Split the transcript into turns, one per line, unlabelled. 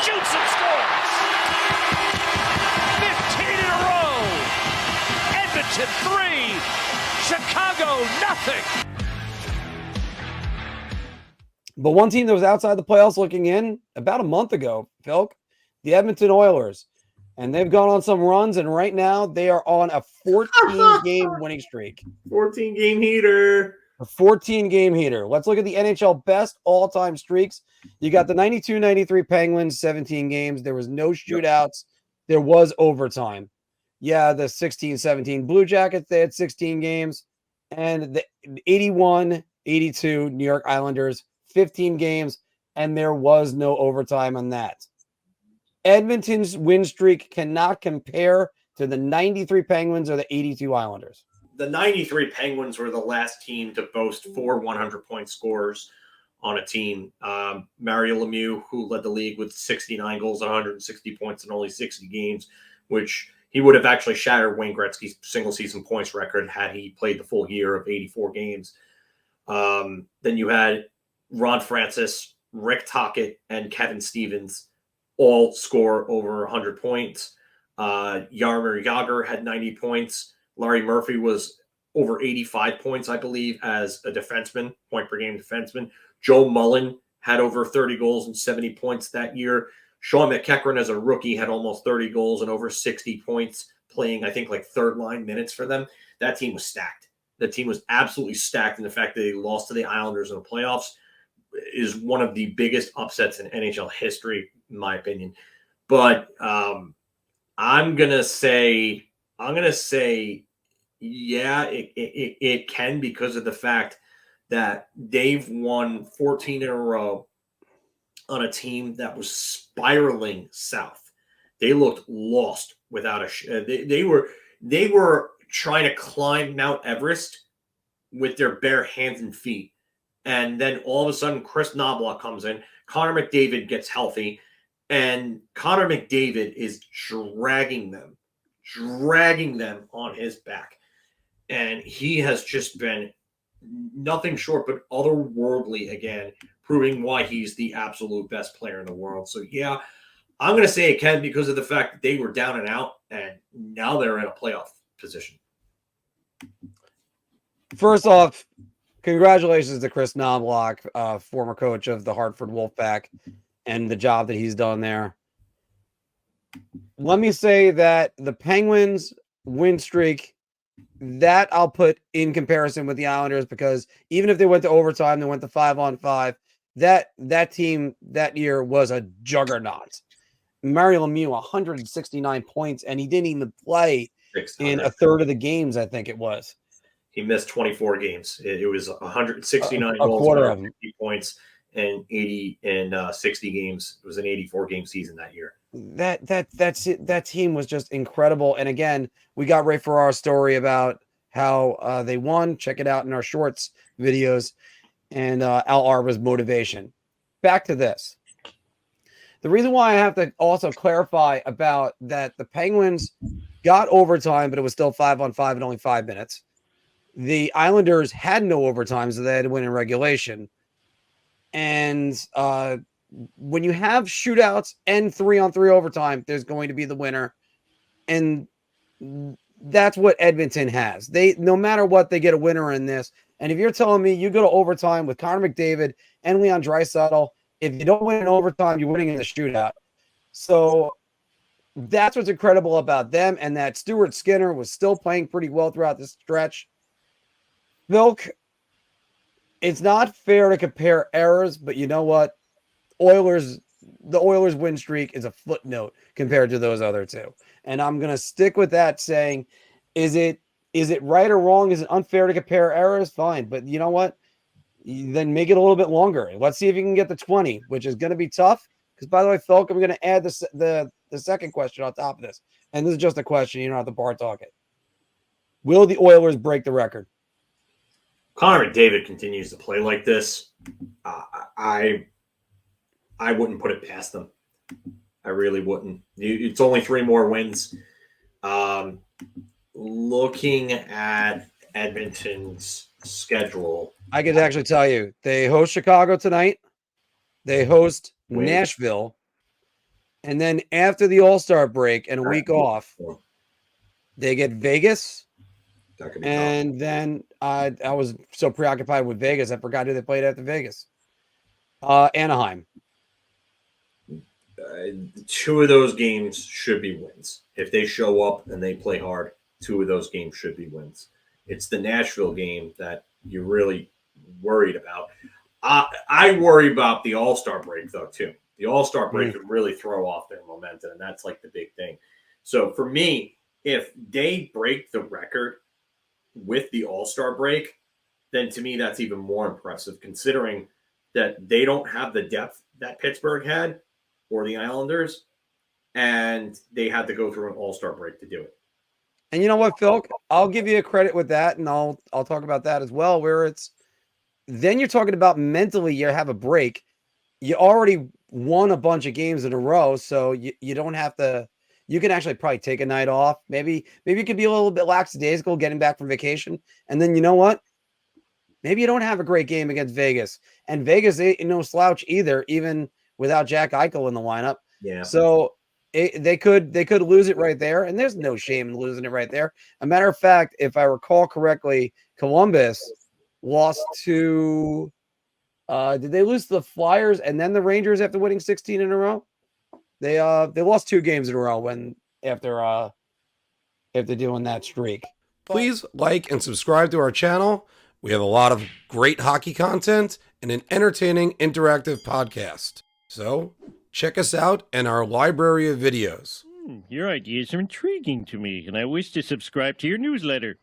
shoots and scores. 15 in a row. Edmonton 3, Chicago nothing.
But one team that was outside the playoffs looking in about a month ago, Phil, the Edmonton Oilers. And they've gone on some runs, and right now they are on a 14-game winning streak.
14-game heater.
A 14-game heater. Let's look at the NHL best all-time streaks. You got the 92-93 Penguins, 17 games. There was no shootouts. There was overtime. Yeah, the 16-17 Blue Jackets, they had 16 games. And the 81-82 New York Islanders, 15 games, and there was no overtime on that. Edmonton's win streak cannot compare to the 93 Penguins or the 82 Islanders.
The 93 Penguins were the last team to boast 4 100-point scorers on a team. Mario Lemieux, who led the league with 69 goals and 160 points in only 60 games, which he would have actually shattered Wayne Gretzky's single-season points record had he played the full year of 84 games. Then you had Ron Francis, Rick Tocchet, and Kevin Stevens all score over 100 points. Jaromir Jagr had 90 points. Larry Murphy was over 85 points, I believe, as a defenseman, point-per-game defenseman. Joe Mullen had over 30 goals and 70 points that year. Sean McEachran, as a rookie, had almost 30 goals and over 60 points, playing, I think, like third-line minutes for them. That team was stacked. The team was absolutely stacked, and the fact that they lost to the Islanders in the playoffs is one of the biggest upsets in NHL history, in my opinion. But I'm gonna say, yeah, it can, because of the fact that they've won 14 in a row on a team that was spiraling south. They looked lost without they were trying to climb Mount Everest with their bare hands and feet. And then all of a sudden, Chris Knoblauch comes in. Connor McDavid gets healthy. And Connor McDavid is dragging them on his back. And he has just been nothing short but otherworldly again, proving why he's the absolute best player in the world. So, yeah, I'm going to say it can, because of the fact that they were down and out, and now they're in a playoff position.
First off, congratulations to Chris Knoblauch, former coach of the Hartford Wolfpack, and the job that he's done there. Let me say that the Penguins win streak, that I'll put in comparison with the Islanders, because even if they went to overtime, they went to 5-on-5, that team that year was a juggernaut. Mario Lemieux, 169 points, and he didn't even play in a third of the games, I think it was.
He missed 24 games. It was 169 goals,
quarter of
50 points, and 60 games. It was an 84-game season that year.
That's it. That team was just incredible. And again, we got Ray Ferrar's story about how they won. Check it out in our shorts videos, and Al Arba's motivation. Back to this. The reason why I have to also clarify about that, the Penguins got overtime, but it was still 5-on-5 in only 5 minutes. The Islanders had no overtime, so they had to win in regulation. And when you have shootouts and 3-on-3 overtime, there's going to be the winner. And that's what Edmonton has. They, no matter what, they get a winner in this. And if you're telling me you go to overtime with Connor McDavid and Leon Draisaitl, if you don't win in overtime, you're winning in the shootout. So that's what's incredible about them, and that Stuart Skinner was still playing pretty well throughout this stretch. Vilk, it's not fair to compare errors, but you know what? The Oilers win streak is a footnote compared to those other two. And I'm going to stick with that, saying, is it right or wrong? Is it unfair to compare errors? Fine. But you know what? Then make it a little bit longer. Let's see if you can get the 20, which is going to be tough. Because, by the way, Phil, I'm going to add the second question on top of this. And this is just a question. You don't have to bar talk it. Will the Oilers break the record?
Connor McDavid continues to play like this. I wouldn't put it past them. I really wouldn't. It's only 3 more wins. Looking at Edmonton's schedule,
I could actually tell you they host Chicago tonight. They host Nashville. And then after the All-Star break and a week off, they get Vegas.
That could be
And then I was so preoccupied with Vegas, I forgot who they played after Vegas. Anaheim.
Two of those games should be wins. If they show up and they play hard, two of those games should be wins. It's the Nashville game that you're really worried about. I worry about the All-Star break, though, too. The All-Star break could really throw off their momentum, and that's like the big thing. So for me, if they break the record with the All-Star break, then to me that's even more impressive, considering that they don't have the depth that Pittsburgh had or the Islanders, and they had to go through an All-Star break to do it.
And you know what, Phil? I'll give you a credit with that, and I'll talk about that as well, where it's then you're talking about mentally you have a break. You already won a bunch of games in a row, so you don't have to. You can actually probably take a night off. Maybe you could be a little bit lackadaisical getting back from vacation, and then you know what? Maybe you don't have a great game against Vegas, and Vegas ain't no slouch either, even without Jack Eichel in the lineup.
Yeah.
So they could lose it right there, and there's no shame in losing it right there. A matter of fact, if I recall correctly, Columbus lost to. Did they lose to the Flyers and then the Rangers after winning 16 in a row? They lost 2 games in a row after doing that streak.
Please like and subscribe to our channel. We have a lot of great hockey content and an entertaining interactive podcast. So check us out and our library of videos.
Your ideas are intriguing to me, and I wish to subscribe to your newsletter.